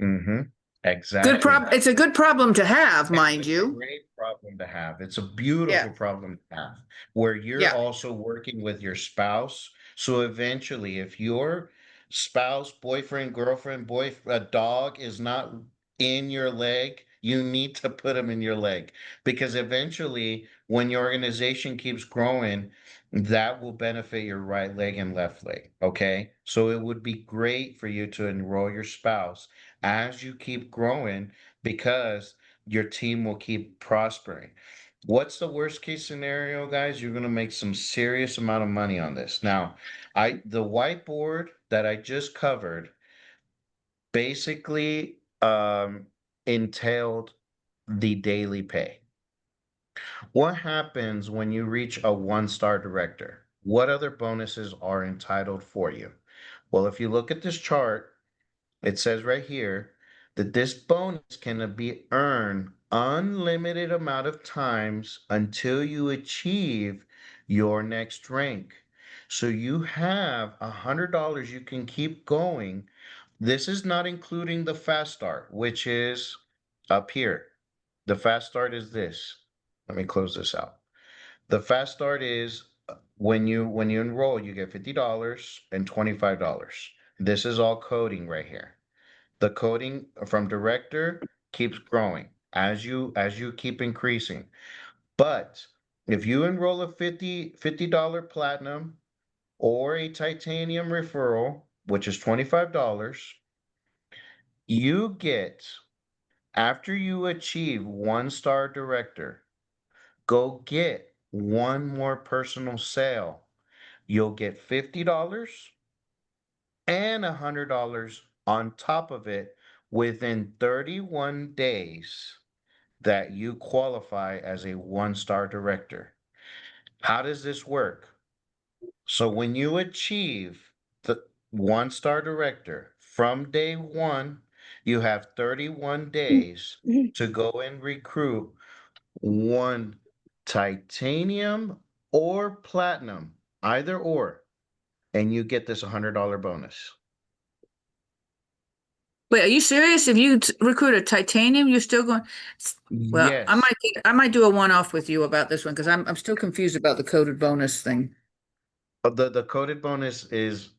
Speaker 1: Mhm.
Speaker 4: Good
Speaker 1: Exactly.
Speaker 4: problem. It's a good problem to have,
Speaker 1: It's
Speaker 4: mind
Speaker 1: a
Speaker 4: you.
Speaker 1: great problem to have. It's a
Speaker 4: Yeah.
Speaker 1: beautiful problem to have where you're
Speaker 4: Yeah.
Speaker 1: also working with your spouse. So eventually, if your spouse, boyfriend, girlfriend, a dog is not in your leg, you need to put them in your leg because eventually, when your organization keeps growing, that will benefit your right leg and left leg. Okay. So it would be great for you to enroll your spouse as you keep growing because your team will keep prospering. What's the worst case scenario, guys? You're going to make some serious amount of money on this. Now, the whiteboard that I just covered basically entailed the daily pay. What happens when you reach a 1-star director? What other bonuses are entitled for you? Well, if you look at this chart, it says right here that this bonus can be earned unlimited amount of times until you achieve your next rank. So you have $100 you can keep going This is not including the fast start, which is up here. The fast start is this. Let me close this out. The fast start is when you enroll, you get $50 and $25. This is all coding right here. The coding from director keeps growing as you keep increasing. But if you enroll a $50 platinum or a titanium referral, which is $25, you get, after you achieve one-star director, go get one more personal sale. You'll get $50 and $100 on top of it within 31 days that you qualify as a one-star director. How does this work? So when you achieve the one-star director from day one, you have 31 days to go and recruit one titanium or platinum, either or, and you get this $100 bonus.
Speaker 4: Wait, are you serious? If you recruit a titanium, you're still going? Well,
Speaker 1: Yes.
Speaker 4: I might do a one-off with you about this one because I'm still confused about the coded bonus thing.
Speaker 1: The coded bonus is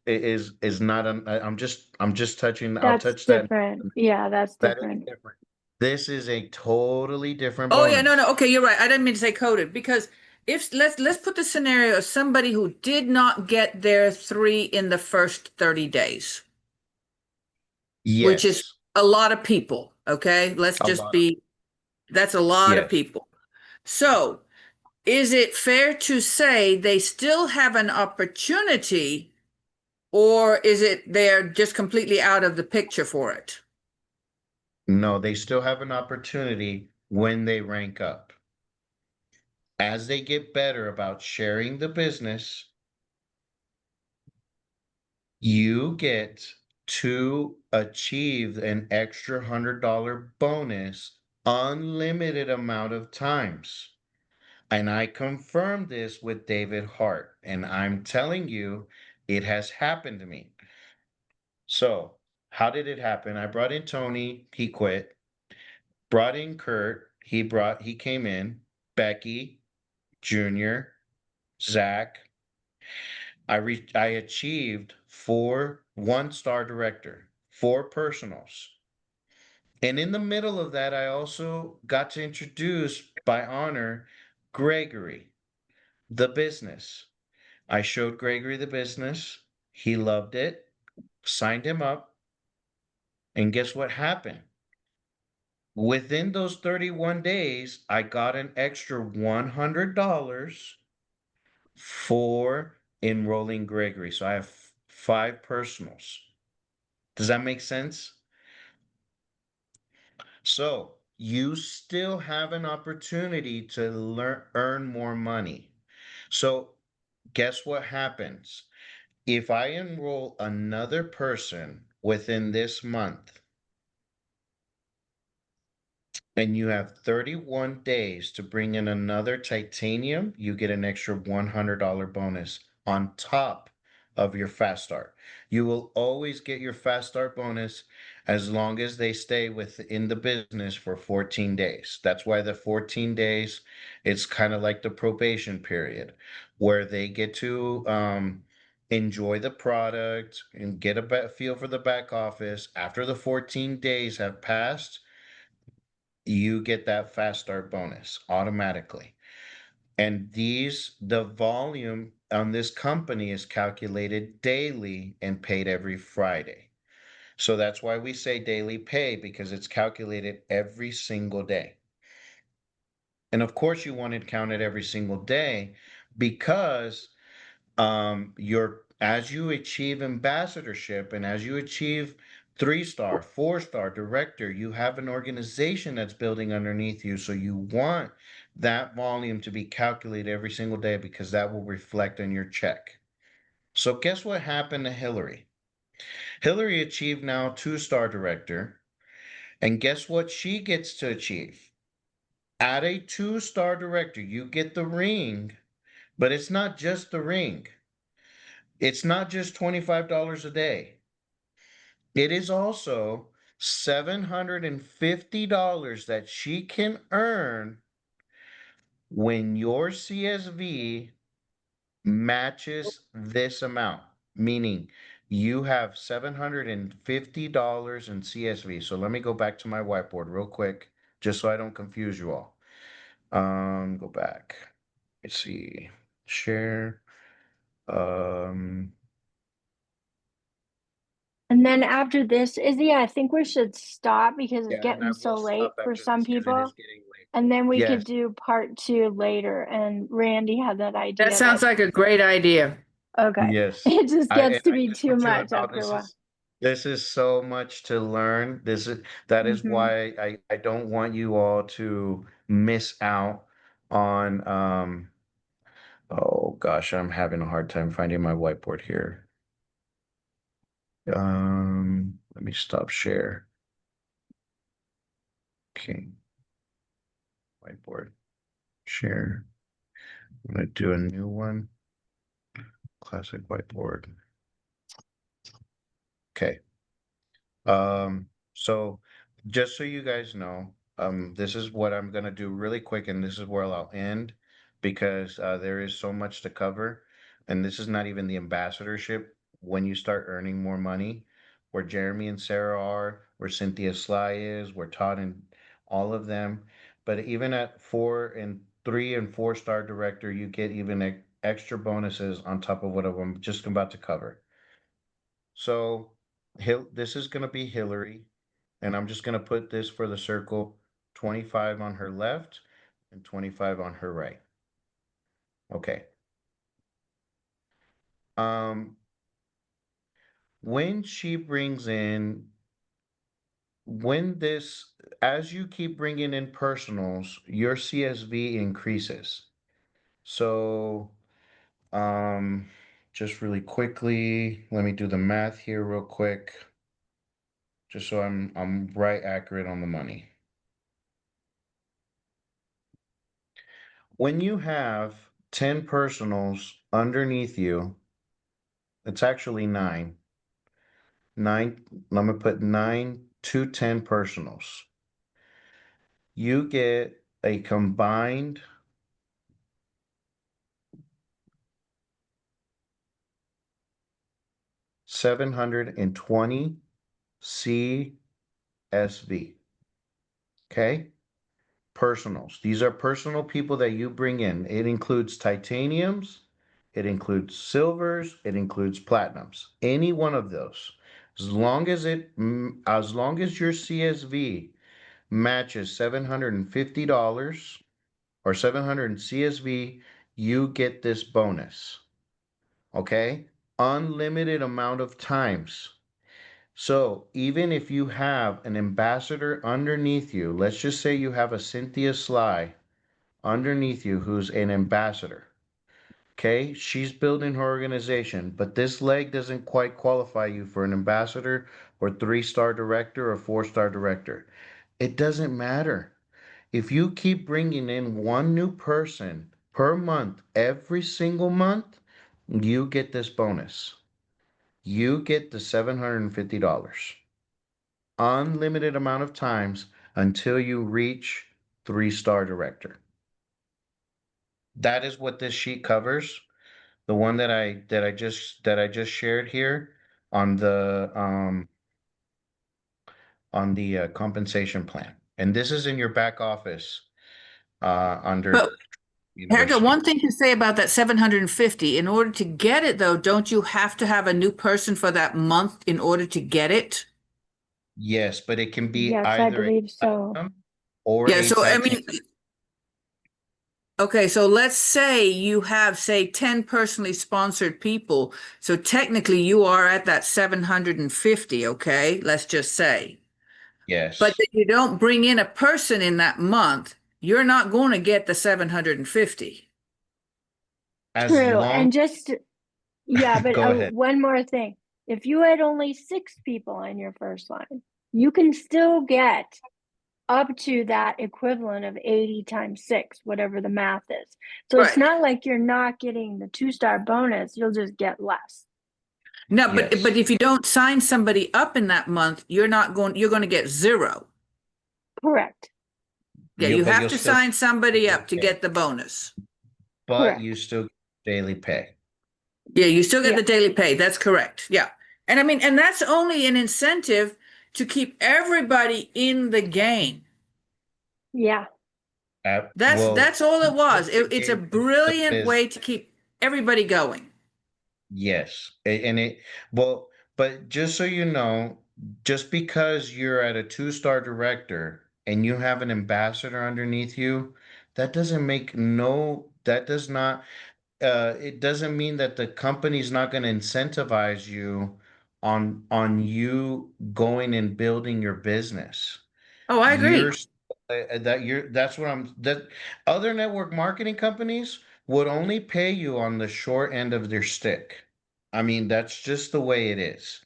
Speaker 1: not an, I'm just touching, I'll
Speaker 2: That's
Speaker 1: touch that.
Speaker 2: different. Yeah, that's
Speaker 1: That is
Speaker 2: different.
Speaker 1: different. This is a totally different
Speaker 4: Oh yeah, no,
Speaker 1: bonus.
Speaker 4: no. Okay, you're right. I didn't mean to say coded because if let's put the scenario of somebody who did not get their 3 in the first 30 days, which is
Speaker 1: Yes.
Speaker 4: a lot of people. Okay, let's
Speaker 1: A
Speaker 4: just
Speaker 1: lot of,
Speaker 4: be, that's a lot of
Speaker 1: yes.
Speaker 4: people. So, is it fair to say they still have an opportunity, or is it they're just completely out of the picture for it?
Speaker 1: No, they still have an opportunity when they rank up. As they get better about sharing the business, you get to achieve an extra $100 bonus unlimited amount of times. And I confirmed this with David Hart, and I'm telling you, it has happened to me. So, how did it happen? I brought in Tony, he quit. Brought in Kurt, he came in. Becky, Junior, Zach. I achieved 4 one-star director, 4 personals. And in the middle of that, I also got to introduce by honor Gregory, the business. I showed Gregory the business. He loved it, signed him up, and guess what happened? Within those 31 days, I got an extra $100 for enrolling Gregory. So I have 5 personals. Does that make sense? So you still have an opportunity to earn more money. So guess what happens? If I enroll another person within this month, and you have 31 days to bring in another titanium, you get an extra $100 bonus on top of your fast start. You will always get your fast start bonus as long as they stay within the business for 14 days. That's why the 14 days, it's kind of like the probation period where they get to enjoy the product and get a feel for the back office. After the 14 days have passed, you get that fast start bonus automatically. And the volume on this company is calculated daily and paid every Friday. So that's why we say daily pay, because it's calculated every single day. And of course, you want it counted every single day because your as you achieve ambassadorship and as you achieve 3-star 4-star director, you have an organization that's building underneath you, so you want that volume to be calculated every single day because that will reflect on your check. So guess what happened to Hillary achieved now 2-star director, and guess what she gets to achieve? At a 2-star director, you get the ring, but it's not just the ring. It's not just $25 a day. It is also $750 that she can earn when your CSV matches this amount, meaning you have $750 in CSV. So let me go back to my whiteboard real quick, just so I don't confuse you all. Go back. Let's see. Share. Um,
Speaker 2: And then after this, Izzy, I think we should stop because it's
Speaker 1: yeah, and I
Speaker 2: getting
Speaker 1: will
Speaker 2: so late
Speaker 1: stop
Speaker 2: for
Speaker 1: after
Speaker 2: some
Speaker 1: this because it is
Speaker 2: people.
Speaker 1: getting late.
Speaker 2: And then we
Speaker 1: Yes.
Speaker 2: could do part 2 later. And Randy had that
Speaker 4: That
Speaker 2: idea
Speaker 4: sounds
Speaker 2: that,
Speaker 4: like a great idea.
Speaker 2: okay,
Speaker 1: Yes.
Speaker 2: it just gets to
Speaker 1: I
Speaker 2: be
Speaker 1: just
Speaker 2: too
Speaker 1: want you to
Speaker 2: much
Speaker 1: know
Speaker 2: after a while.
Speaker 1: this is so much to learn. That is
Speaker 2: Mhm.
Speaker 1: why I don't want you all to miss out on oh gosh, I'm having a hard time finding my whiteboard here. Let me stop share. Okay. Whiteboard. Share. I'm gonna do a new one. Classic whiteboard. Okay. So just so you guys know, this is what I'm gonna do really quick, and this is where I'll end because there is so much to cover, and this is not even the ambassadorship when you start earning more money, where Jeremy and Sarah are, where Cynthia Sly is, where Todd and all of them. But even at 4 and 3 and 4 star director, you get even extra bonuses on top of what I'm just about to cover. So this is gonna be Hillary, and I'm just gonna put this for the circle, 25 on her left and 25 on her right. Okay. Um, when she brings in, when this, as you keep bringing in personals, your CSV increases. So, um, just really quickly, let me do the math here real quick, just so I'm right accurate on the money. When you have 10 personals underneath you, it's actually nine. I'm gonna put 9 to 10 personals. You get a combined $720 CSV. Okay? Personals. These are personal people that you bring in. It includes titaniums, it includes silvers, it includes platinums. Any one of those. As long as your CSV matches $750 or 700 CSV, you get this bonus. Okay? Unlimited amount of times. So even if you have an ambassador underneath you, let's just say you have a Cynthia Sly underneath you who's an ambassador. Okay, she's building her organization, but this leg doesn't quite qualify you for an ambassador or 3 star director or 4 star director. It doesn't matter. If you keep bringing in one new person per month, every single month, you get this bonus. You get the $750. Unlimited amount of times until you reach 3 star director. That is what this sheet covers. The one that I just shared here on the compensation plan. And this is in your back office
Speaker 4: But
Speaker 1: under
Speaker 4: Erica,
Speaker 1: university.
Speaker 4: one thing to say about that 750, in order to get it though, don't you have to have a new person for that month in order to get it?
Speaker 1: Yes, but it can be
Speaker 2: Yes, I
Speaker 1: either a
Speaker 2: believe so.
Speaker 1: platinum or
Speaker 4: Yeah,
Speaker 1: a
Speaker 4: so I
Speaker 1: titanium.
Speaker 4: mean, okay, so let's say you have, say, 10 personally sponsored people. So technically you are at that 750, okay? Let's just say. But
Speaker 1: Yes.
Speaker 4: if you don't bring in a person in that month, you're not going to get the 750.
Speaker 1: As
Speaker 2: True.
Speaker 1: long
Speaker 2: And just, yeah, but
Speaker 1: go ahead.
Speaker 2: one more thing. If you had only 6 people on your first line, you can still get up to that equivalent of 80 times 6, whatever the math is. So it's
Speaker 4: Right.
Speaker 2: not like you're not getting the 2-star bonus, you'll just get less.
Speaker 4: No,
Speaker 1: Yes.
Speaker 4: but if you don't sign somebody up in that month, you're going to get zero.
Speaker 2: Correct.
Speaker 4: Yeah,
Speaker 1: You
Speaker 4: you
Speaker 1: but
Speaker 4: have
Speaker 1: you'll
Speaker 4: to
Speaker 1: still
Speaker 4: sign somebody
Speaker 1: daily
Speaker 4: up to
Speaker 1: pay.
Speaker 4: get the bonus.
Speaker 1: But you
Speaker 2: Correct.
Speaker 1: still get daily pay.
Speaker 4: Yeah, you still get
Speaker 2: Yeah.
Speaker 4: the daily pay. That's correct. Yeah. And I mean, and that's only an incentive to keep everybody in the game.
Speaker 2: Yeah.
Speaker 1: Well,
Speaker 4: That's all it was.
Speaker 1: the
Speaker 4: It's a
Speaker 1: game of the
Speaker 4: brilliant
Speaker 1: business.
Speaker 4: way to keep everybody going.
Speaker 1: Yes. And it, well, but just so you know, just because you're at a two-star director and you have an ambassador underneath you, that does not, it doesn't mean that the company's not going to incentivize you on you going and building your business.
Speaker 4: Oh, I
Speaker 1: You're
Speaker 4: agree.
Speaker 1: that's what I'm that other network marketing companies would only pay you on the short end of their stick. I mean, that's just the way it is.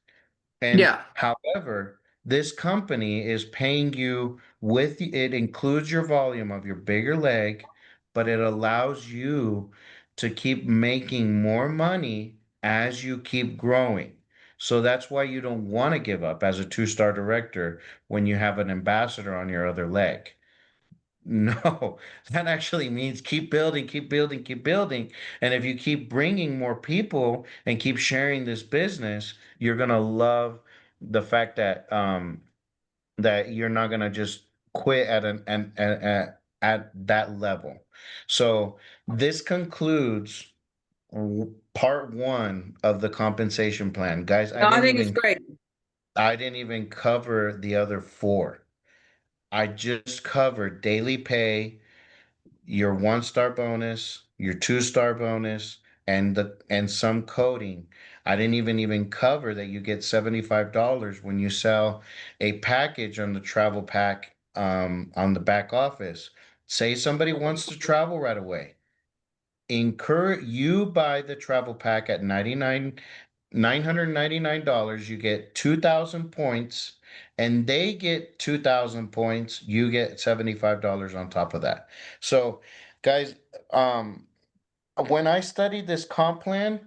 Speaker 1: And
Speaker 4: Yeah.
Speaker 1: however, this company is paying you it includes your volume of your bigger leg, but it allows you to keep making more money as you keep growing. So that's why you don't want to give up as a two-star director when you have an ambassador on your other leg. No, that actually means keep building, keep building, keep building. And if you keep bringing more people and keep sharing this business, you're gonna love the fact that you're not gonna just quit at that level. So this concludes part one of the compensation plan. Guys,
Speaker 4: No, I think it's great.
Speaker 1: I didn't even cover the other four. I just covered daily pay, your one-star bonus, your two-star bonus, and some coding. I didn't even cover that you get $75 when you sell a package on the travel pack on the back office. Say somebody wants to travel right away. You buy the travel pack at $999, you get 2,000 points, and they get 2,000 points, you get $75 on top of that. So, guys, um, when I studied this comp plan,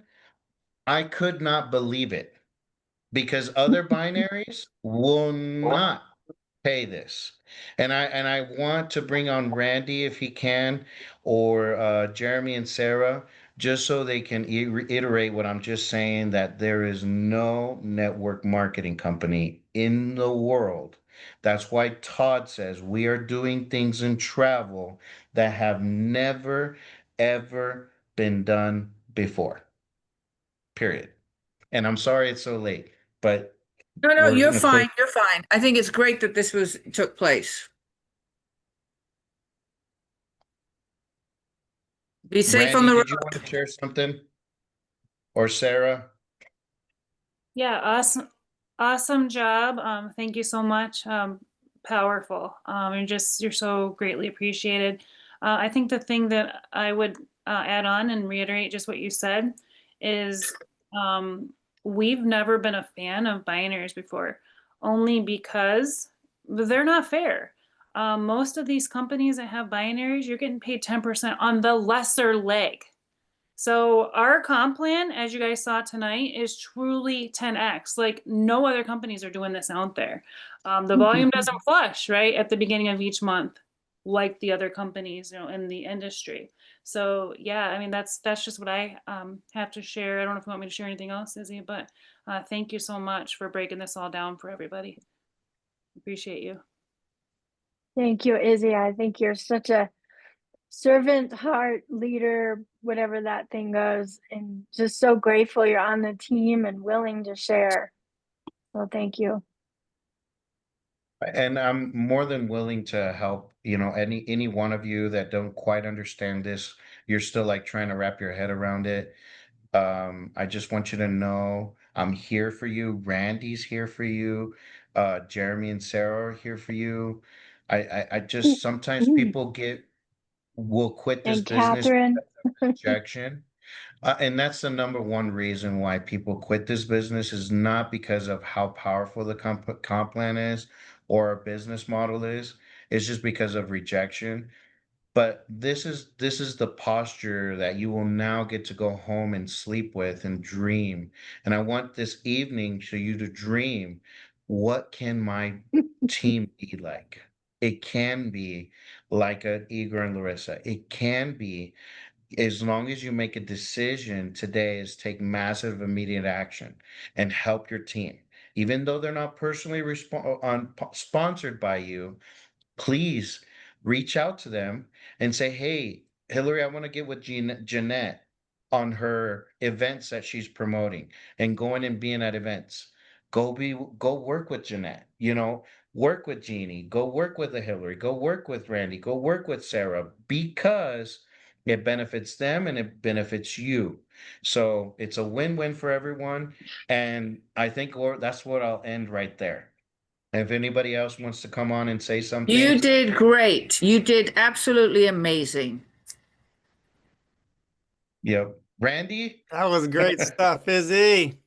Speaker 1: I could not believe it because other binaries will not pay this. And I want to bring on Randy if he can, or Jeremy and Sarah, just so they can reiterate what I'm just saying, that there is no network marketing company in the world. That's why Todd says we are doing things in travel that have never, ever been done before. Period. And I'm sorry it's so late, but
Speaker 4: No, no,
Speaker 1: we're
Speaker 4: you're
Speaker 1: gonna close.
Speaker 4: fine. You're fine. I think it's great that this took place. Be safe on
Speaker 1: Randy,
Speaker 4: the
Speaker 1: did you
Speaker 4: road.
Speaker 1: want to share something? Or Sarah?
Speaker 5: Yeah, awesome job. Thank you so much. Powerful. You're so greatly appreciated. I think the thing that I would add on and reiterate just what you said is we've never been a fan of binaries before, only because they're not fair. Most of these companies that have binaries, you're getting paid 10% on the lesser leg. So our comp plan, as you guys saw tonight, is truly 10x. Like no other companies are doing this out there. The volume doesn't flush right at the beginning of each month, like the other companies, in the industry. So yeah, I mean that's just what I have to share. I don't know if you want me to share anything else, Izzy, but thank you so much for breaking this all down for everybody. Appreciate you.
Speaker 2: Thank you, Izzy. I think you're such a servant heart leader, whatever that thing goes, and just so grateful you're on the team and willing to share. So thank you.
Speaker 1: And I'm more than willing to help, any one of you that don't quite understand this, you're still like trying to wrap your head around it. I just want you to know I'm here for you. Randy's here for you. Jeremy and Sarah are here for you. I
Speaker 2: Ooh,
Speaker 1: just sometimes
Speaker 2: ooh.
Speaker 1: people will quit this
Speaker 2: And
Speaker 1: business
Speaker 2: Catherine,
Speaker 1: because of rejection. And that's the number one reason why people quit this business is not because of how powerful the comp plan is or our business model is. It's just because of rejection. But this is the posture that you will now get to go home and sleep with and dream. And I want this evening for you to dream, what can my team be like? It can be like a Igor and Larissa. It can be, as long as you make a decision today, is take massive immediate action and help your team. Even though they're not personally sponsored by you, please reach out to them and say, "Hey, Hillary, I want to get with Jeanette on her events that she's promoting and going and being at events. Go work with Jeanette, work with Jeannie, go work with the Hillary, go work with Randy, go work with Sarah, because it benefits them and it benefits you. So it's a win-win for everyone. And I think, or that's what I'll end right there. If anybody else wants to come on and say
Speaker 4: You
Speaker 1: something,
Speaker 4: did great. You did absolutely amazing.
Speaker 1: yep. Randy?
Speaker 6: That was great stuff, Izzy.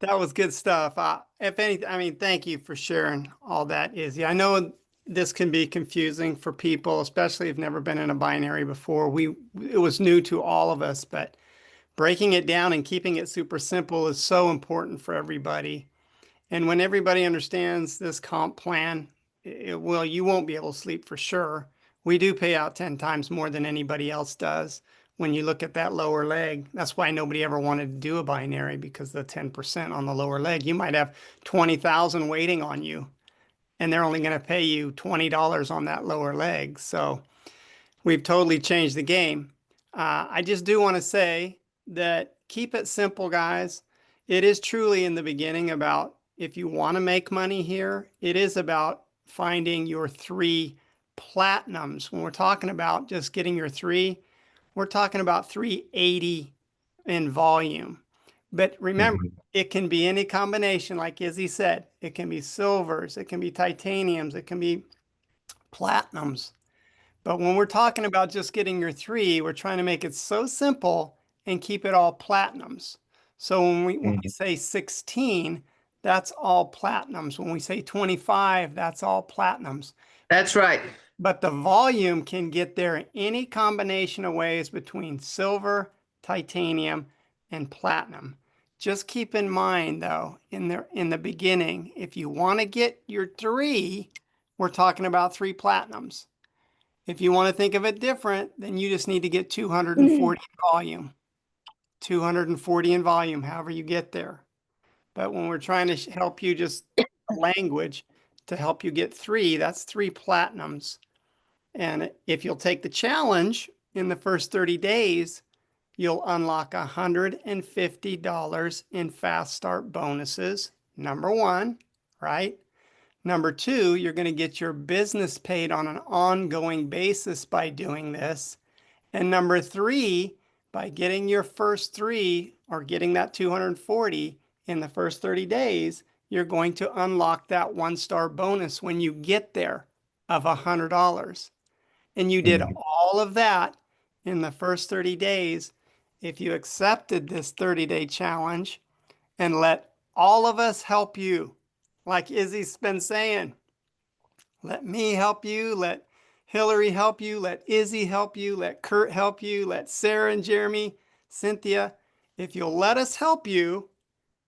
Speaker 6: That was good stuff. If anything, I mean, thank you for sharing all that, Izzy. I know this can be confusing for people, especially if never been in a binary before. It was new to all of us, but breaking it down and keeping it super simple is so important for everybody. And when everybody understands this comp plan, you won't be able to sleep for sure. We do pay out 10 times more than anybody else does. When you look at that lower leg, that's why nobody ever wanted to do a binary, because the 10% on the lower leg, you might have 20,000 waiting on you, and they're only going to pay you $20 on that lower leg. So we've totally changed the game. I just do want to say that keep it simple, guys. It is truly in the beginning about, if you want to make money here, it is about finding your 3 platinums. When we're talking about just getting your 3, we're talking about 380 in volume. But remember,
Speaker 1: Mhm,
Speaker 6: it can be any combination, like Izzy said. It can be silvers, it can be titaniums, it can be platinums. But when we're talking about just getting your 3, we're trying to make it so simple and keep it all platinums. So when we
Speaker 1: mhm,
Speaker 6: say 16, that's all platinums. When we say 25, that's all platinums.
Speaker 4: That's right.
Speaker 6: But the volume can get there any combination of ways between silver, titanium, and platinum. Just keep in mind, though, in the beginning, if you want to get your 3, we're talking about 3 platinums. If you want to think of it different, then you just need to get 240 in volume. 240 in volume, however you get there. But when we're trying to help you, just language to help you get 3, that's 3 platinums. And if you'll take the challenge in the first 30 days, you'll unlock $150 in fast start bonuses. Number 1, right? Number 2, you're going to get your business paid on an ongoing basis by doing this. And number 3, by getting your first 3 or getting that 240 in the first 30 days, you're going to unlock that 1-star bonus when you get there of $100. And you did
Speaker 1: mhm,
Speaker 6: all of that in the first 30 days. If you accepted this 30-day challenge and let all of us help you, like Izzy's been saying, let me help you, let Hillary help you, let Izzy help you, let Kurt help you, let Sarah and Jeremy, Cynthia. If you'll let us help you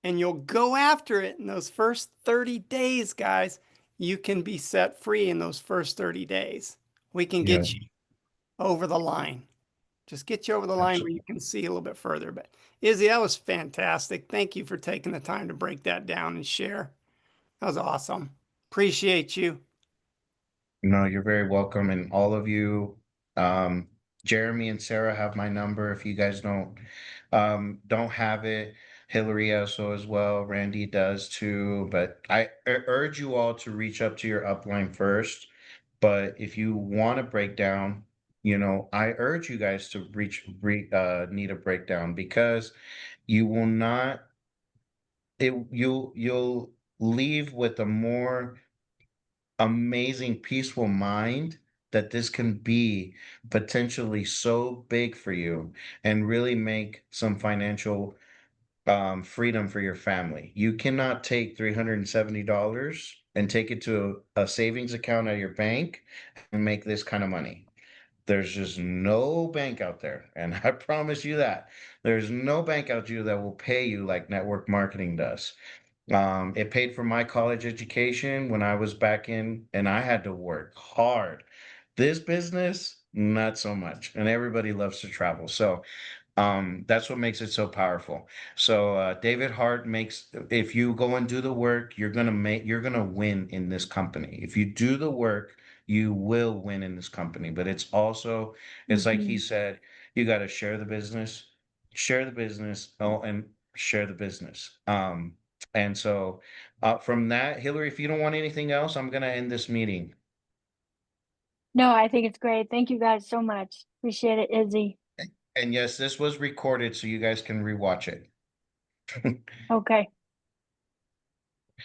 Speaker 6: and you'll go after it in those first 30 days, guys, you can be set free in those first 30 days. We can
Speaker 1: yeah,
Speaker 6: get you over the line. Just get you over the line where
Speaker 1: absolutely.
Speaker 6: you can see a little bit further. But Izzy, that was fantastic. Thank you for taking the time to break that down and share. That was awesome. Appreciate you.
Speaker 1: No, you're very welcome. And all of you, um, Jeremy and Sarah have my number. If you guys don't have it, Hillary also as well. Randy does too. But I urge you all to reach up to your upline first. But if you want to break down, I urge you guys to need a breakdown, because you will not, you'll leave with a more amazing, peaceful mind, that this can be potentially so big for you and really make some financial freedom for your family. You cannot take $370 and take it to a savings account at your bank and make this kind of money. There's just no bank out there, and I promise you that. There's no bank out there that will pay you like network marketing does. It paid for my college education when I was back in, and I had to work hard. This business, not so much. And everybody loves to travel. So that's what makes it so powerful. So David Hart makes, if you go and do the work, you're gonna win in this company. If you do the work, you will win in this company. But it's also, it's like he
Speaker 2: Mhm.
Speaker 1: said, you got to share the business, oh, and share the business. And so from that, Hillary, if you don't want anything else, I'm gonna end this meeting.
Speaker 2: No, I think it's great. Thank you guys so much. Appreciate it, Izzy.
Speaker 1: And yes, this was recorded so you guys can rewatch it.
Speaker 2: Okay.